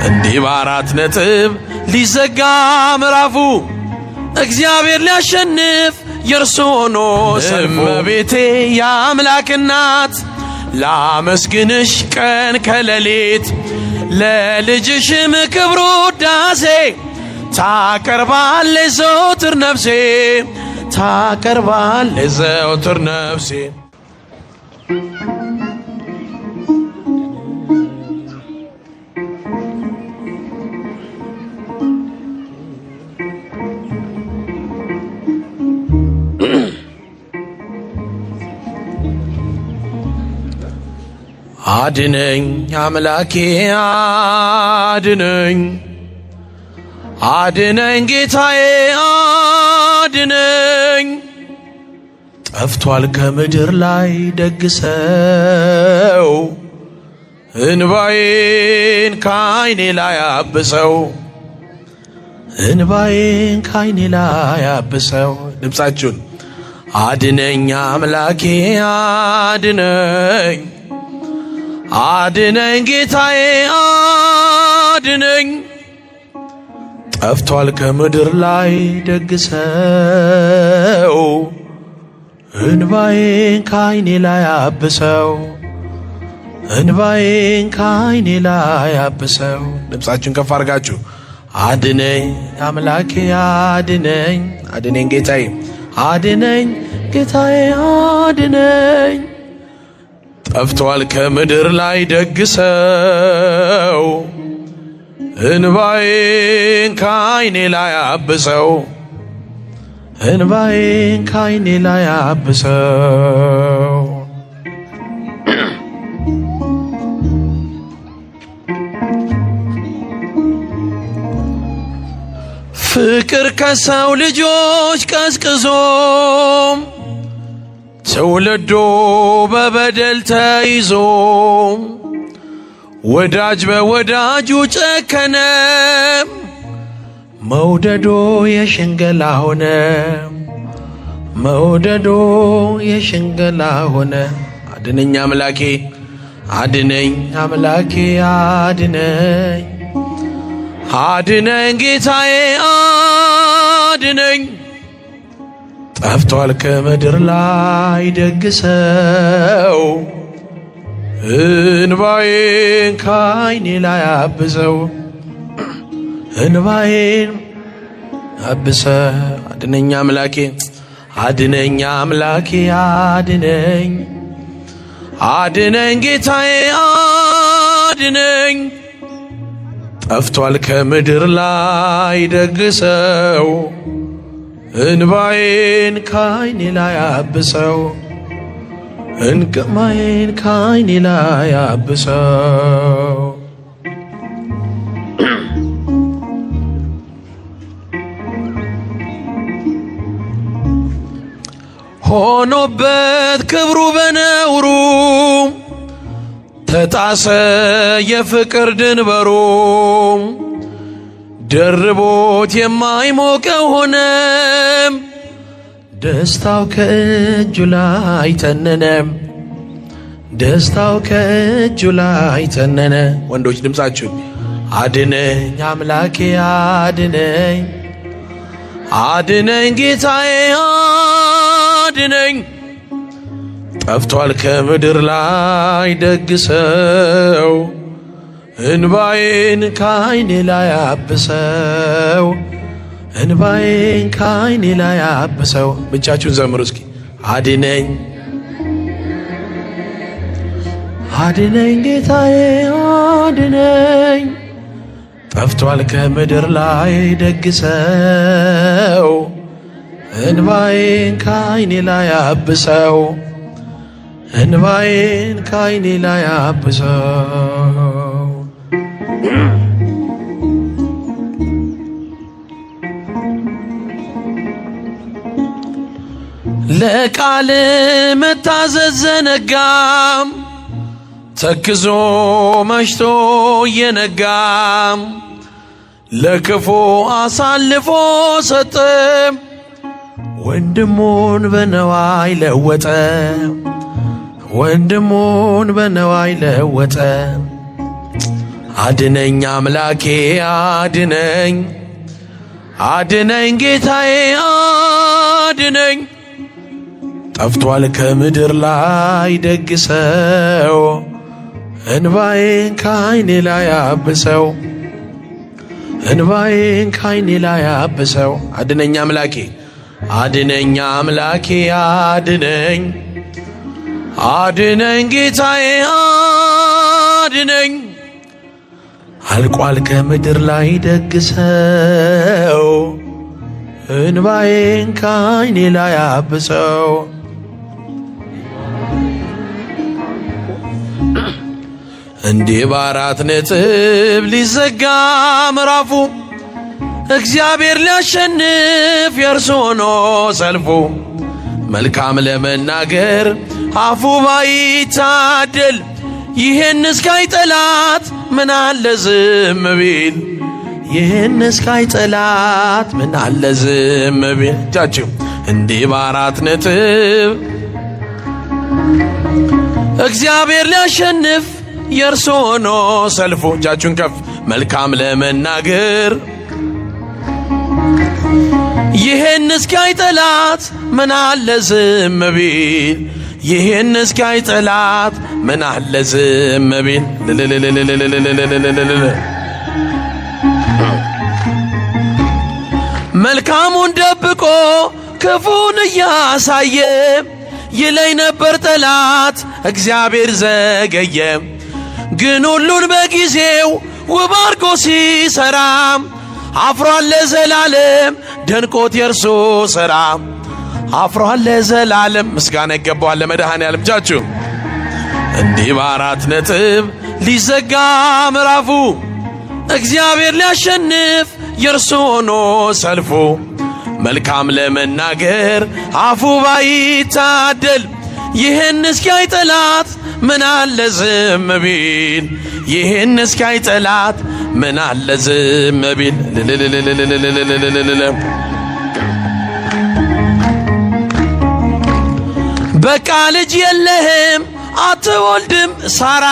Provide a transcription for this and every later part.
እንዲህ በአራት ነጥብ ሊዘጋ ምዕራፉ እግዚአብሔር ሊያሸንፍ የእርሱ ሆኖ ሰልፉ። እመቤቴ የአምላክ እናት ላመስግንሽ ቀን ከሌሊት ለልጅሽም ክብሩ ውዳሴ ታቀርባለች ዘወትር ነፍሴ ታቀርባለች ዘወትር ነፍሴ። አድነኝ አምላኬ አድነኝ አድነኝ ጌታዬ አድነኝ። ጠፍቷል ከምድር ላይ ደግ ሰው እንባዬን ከዓይኔ ላይ አብሰው እንባዬን ከዓይኔ ላይ አብሰው። ድምፃችሁን አድነኝ አምላኬ አድነኝ አድነኝ ጌታዬ አድነኝ። ጠፍቷል ከምድር ላይ ደግ ሰው እንባዬን ከዓይኔ ላይ አብሰው እንባዬን ከዓይኔ ላይ አብሰው። ድምፃችሁን ከፍ አድርጋችሁ አድነኝ አምላኬ አድነኝ አድነኝ ጌታዬ አድነኝ ጌታዬ አድነኝ። ጠፍቷል ከምድር ላይ ደግ ሰው እንባዬን ከዓይኔ ላይ አብሰው እንባዬን ከዓይኔ ላይ አብሰው። ፍቅር ከሰው ልጆች ቀዝቅዞ ትውልዱ በበደል ተይዞ ወዳጅ በወዳጁ ጨከነ መውደዶ የሽንገላ ሆነ መውደዶ የሽንገላ ሆነ። አድነኝ አምላኬ አድነኝ አምላኬ አድነኝ አድነኝ ጌታዬ አድነኝ። ጠፍቷል ከምድር ላይ ደግ ሰው እንባዬን ከዓይኔ ላይ አብሰው እንባዬን አብሰው። አድነኝ አምላኬ አድነኝ አምላኬ አድነኝ አድነኝ ጌታዬ አድነኝ። ጠፍቷል ከምድር ላይ ደግ ሰው እንባዬን ከዓይኔ ላይ አብሰው እንቅማዬን ከዓይኔ ላይ አብሰው። ሆኖበት ክብሩ በነውሩ ተጣሰ የፍቅር ድንበሩ ደርቦት የማይሞቀው ሆነ ደስታው ከእጁ ላይ ተነነ ደስታው ከእጁ ላይ ተነነ። ወንዶች ድምፃችሁ አድነኝ አምላኬ አድነኝ አድነኝ ጌታዬ አድነኝ። ጠፍቷል ከምድር ላይ ደግ ሰው እንባዬን ከዓይኔ ላይ አብሰው እንባዬን ከዓይኔ ላይ አብሰው። ብቻችሁን ዘምሩ እስኪ አድነኝ አድነኝ ጌታዬ አድነኝ። ጠፍቷል ከምድር ላይ ደግ ሰው እንባዬን ከዓይኔ ላይ አብሰው እንባዬን ከዓይኔ ላይ አብሰው። ለቃል መታዘዝ ዘነጋም ተክዞ መሽቶ እየነጋም ለክፉ አሳልፎ ሰጠ ወንድሙን በነዋይ ለወጠ ወንድሙን በነዋይ ለወጠ። አድነኝ አምላኬ አድነኝ፣ አድነኝ ጌታዬ አድነኝ። ጠፍቷል ከምድር ላይ ደግ ሰው፣ እንባዬን ከዓይኔ ላይ አብሰው፣ እንባዬን ከዓይኔ ላይ አብሰው። አድነኝ አምላኬ አድነኝ አምላኬ አድነኝ፣ አድነኝ ጌታዬ አድነኝ። አልቋል ከምድር ላይ ደግ ሰው፣ እንባዬን ከዓይኔ ላይ አብሰው። እንዲህ በአራት ነጥብ ሊዘጋ ምዕራፉ፣ እግዚአብሔር ሊያሸንፍ የእርሱ ሆኖ ሰልፉ። መልካም ለመናገር አፉ ባይታደል፣ ይህን እስካይ ጠላት ምን አለ ዝም ቢል፣ ይህን እስካይ ጠላት ምን አለ ዝም ቢል። እጃችሁ እንዲህ በአራት ነጥብ እግዚአብሔር ሊያሸንፍ የእርሱ ሆኖ ሰልፉ። እጃችሁን ከፍ። መልካም ለመናገር ይህን እስካይ ጠላት ምን አለ ዝም ቢል፣ ይህን እስካይ ጠላት ምን አለ ዝም ቢል። መልካሙን ደብቆ ክፉን እያሳየ፣ ይለኝ ነበር ጠላት እግዚአብሔር ዘገየ። ግን ሁሉን በጊዜው ውብ አርጎ ሲሰራ፣ አፍሯል ለዘላለም ደንቆት የእርሱ ሥራ። አፍሯል ለዘላለም። ምስጋና ይገባዋል ለመድኃኔዓለም። እጃችሁ እንዲህ በአራት ነጥብ ሊዘጋ ምዕራፉ፣ እግዚአብሔር ሊያሸንፍ የእርሱ ሆኖ ሰልፉ። መልካም ለመናገር አፉ ባይታደል፣ ይህን እስኪያይ ጠላት ምን አለ ዝም ቢል፣ ይህን እስኪያይ ጠላት ምን አለ ዝም ቢል። በቃ ልጅ የለህም አትወልድም ሳራ፣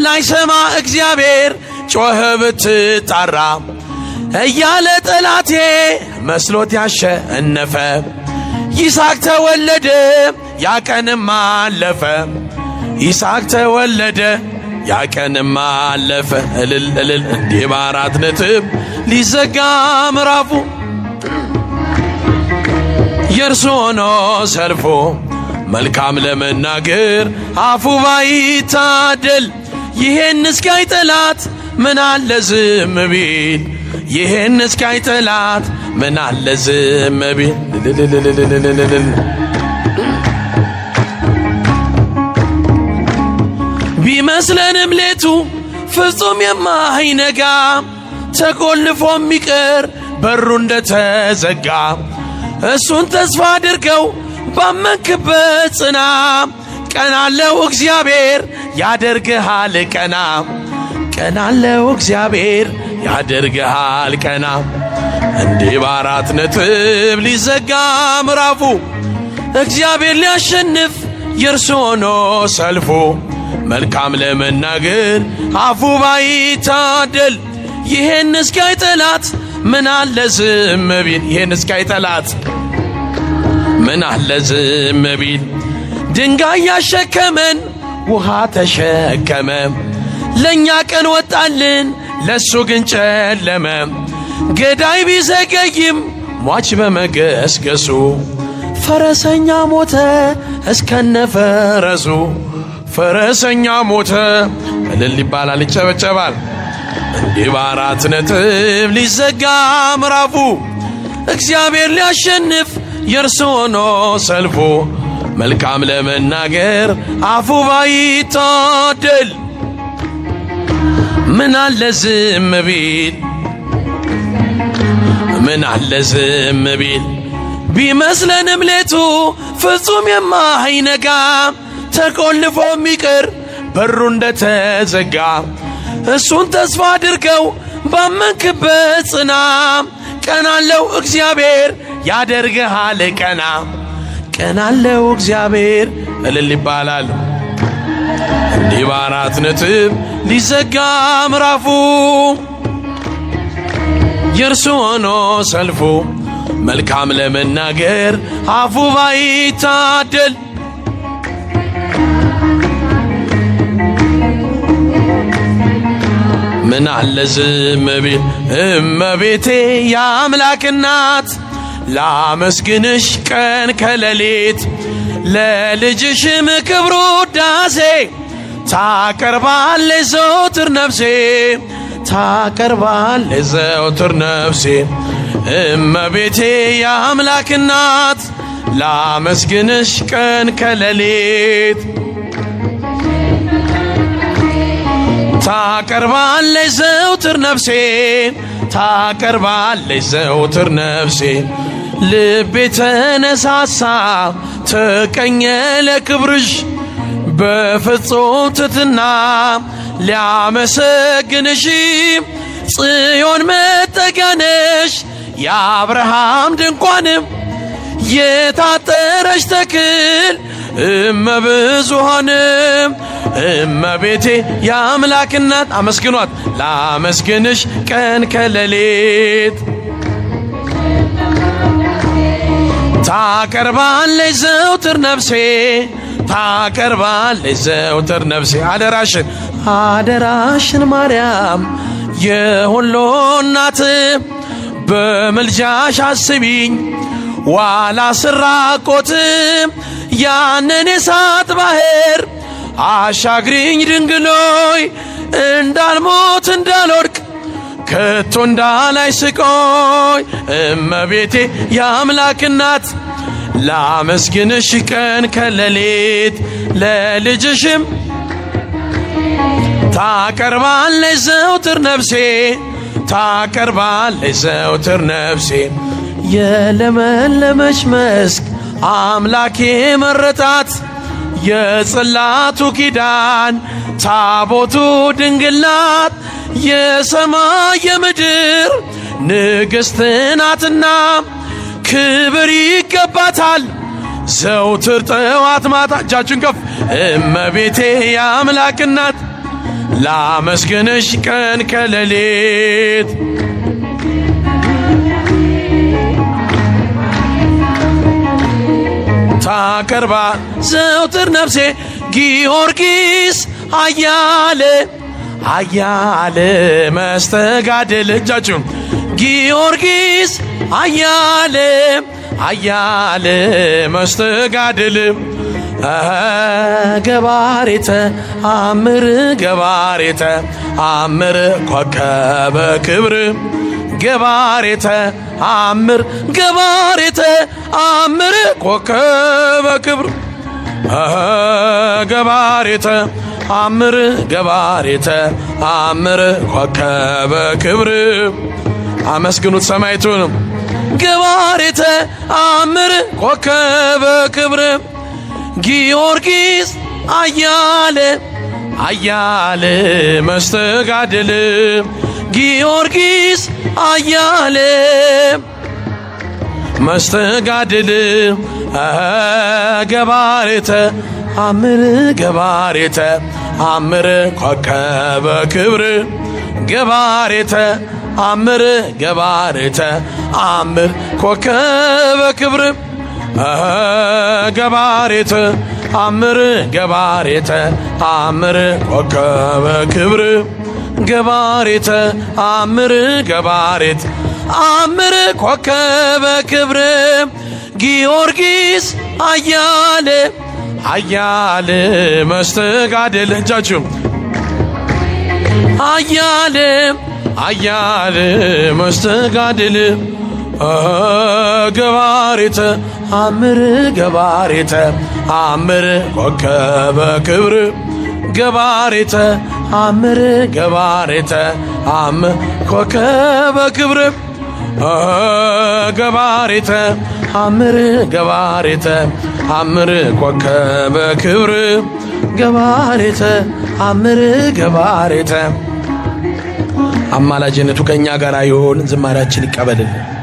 ላይሰማ እግዚአብሔር ጮኸ ብትጣራ፣ እያለ ጠላቴ መስሎት ያሸነፈ፣ ይስሐቅ ተወለደ ያቀንም አለፈ፣ ይስሐቅ ተወለደ ያቀንም አለፈ። እልል እልል። እንዲህ በአራት ነጥብ ሊዘጋ ምዕራፉ፣ የእርሱ ሆኖ ሰልፉ። መልካም ለመናገር አፉ ባይታደል፣ ይሄን እስኪያይ ጠላት ምን አለ ዝም ቢል፣ ይሄን እስኪያይ ጠላት ምን አለ ዝም ቢል። ቢመስለንም ሌቱ ፍጹም የማይነጋ፣ ተቆልፎ የሚቀር በሩ እንደተዘጋ፣ እሱን ተስፋ አድርገው ባመንክበት ጽና። ቀናለው እግዚአብሔር ያደርግሃል ቀና፣ ቀናለው እግዚአብሔር ያደርግሃል ቀና። እንዲህ በአራት ነጥብ ሊዘጋ ምዕራፉ፣ እግዚአብሔር ሊያሸንፍ የእርሱ ሆኖ ሰልፉ። መልካም ለመናገር አፉ ባይታደል፣ ይሄን እስኪያይ ጠላት ምን አለ ዝም ቢል፣ ይሄን እስኪያይ ጠላት ምን አለ ዝም ቢል። ድንጋይ ያሸከመን ውሃ ተሸከመ፣ ለእኛ ቀን ወጣልን ለሱ ግን ጨለመ። ገዳይ ቢዘገይም ሟች በመገስገሱ፣ ፈረሰኛ ሞተ እስከነፈረሱ። ፈረሰኛ ሞተ እልል ይባላል፣ ይጨበጨባል። እንዲህ በአራት ነጥብ ሊዘጋ ምዕራፉ፣ እግዚአብሔር ሊያሸንፍ የእርሱ ሆኖ ሰልፉ። መልካም ለመናገር አፉ ባይታደል፣ ምን አለ ዝም ቢል፣ ምን አለ ዝም ቢል። ቢመስለንም ሌቱ ፍጹም የማይነጋ፣ ተቆልፎ የሚቀር በሩ እንደተዘጋ፣ እሱን ተስፋ አድርገው ባመንክበት ጽና። ቀናለው እግዚአብሔር ያደርግሃል ቀና፣ ቀናለው እግዚአብሔር እልል ይባላል። እንዲህ በአራት ነጥብ ሊዘጋ ምዕራፉ የእርሱ ሆኖ ሰልፉ መልካም ለመናገር አፉ ባይታደል ምን አለ ዝም ቢል እመቤቴ የአምላክ እናት ላመስግንሽ ቀን ከሌሊት ለልጅሽም ክብሩ ውዳሴ ታቀርባለች ዘወትር ነፍሴ ታቀርባለች ዘወትር ነፍሴ እመቤቴ የአምላክ እናት ላመስግንሽ ቀን ከሌሊት ታቀርባለች ዘወትር ነፍሴ ታቀርባለች ዘወትር ነፍሴ ልቤ ተነሳሳ ተቀኘ ለክብርሽ በፍጹም ትሕትና ሊያመሰግንሽ ጽዮን መጠጊያ ነሽ የአብርሃም ድንኳን የታጠረሽ ተክል እመብዙኃን እመቤቴ የአምላክ እናት አመስግኗት ላመስግንሽ ቀን ከሌሊት ታቀርባለች ዘወትር ነፍሴ ታቀርባለች ዘወትር ነፍሴ አደራሽን ማርያም የሁሉ እናት በምልጃሽ አስቢኝ ዋላ ስራቆት ያንን የእሳት ባህር አሻግሪኝ ድንግሎይ እንዳልሞት እንዳልወድቅ ከቶ እንዳላይ ስቆይ እመቤቴ የአምላክ እናት ላመስግንሽ ቀን ከሌሊት ለልጅሽም ታቀርባለች ዘወትር ነፍሴ ታቀርባለች ዘወትር ነፍሴ የለመለመች መስክ አምላኬ መረጣት የጽላቱ ኪዳን ታቦቱ ድንግል ናት የሰማይ የምድር ንግሥት ናትና ክብር ይገባታል ዘወትር ጠዋት ማታ እጃችን ከፍ እመቤቴ የአምላክ እናት ላመስግንሽ ቀን ከሌሊት ታቀርባ ዘወትር ነፍሴ ጊዮርጊስ አያለ መስተጋድል እጃችሁን ጊዮርጊስ አያለ መስተጋድል ገባሬተ አምር ኮከበ ክብር ገባሬተ አምር ኮከበ ክብር ገባሬተ አምር ኮከበ ክብር አመስግኑት ሰማይቱን ገባሬተ አምር ኮከበ ክብር ጊዮርጊስ አያለ መስተጋድል ጊዮርጊስ አያለ መስተጋድል ገባሬተ አምር ኮከበ ክብር ገባሬተ አምር ኮከበ ክብር ገባሬተ አምር ኮከበ ክብር ገባሬተ አምር ኮከበ ክብር ጊዮርጊስ አያለ መስተጋድል እጃችሁ አያለ መስተጋድል ገባሬተ አምር ኮከበ ክብር ገባሬተ አምር ኮከበ ክብር ገባሬተ አምር ኮከበ ክብር ገባሬተ አምር አማላጅነቱ ከእኛ ጋር ይሁን። ዝማሬያችን ይቀበልልን።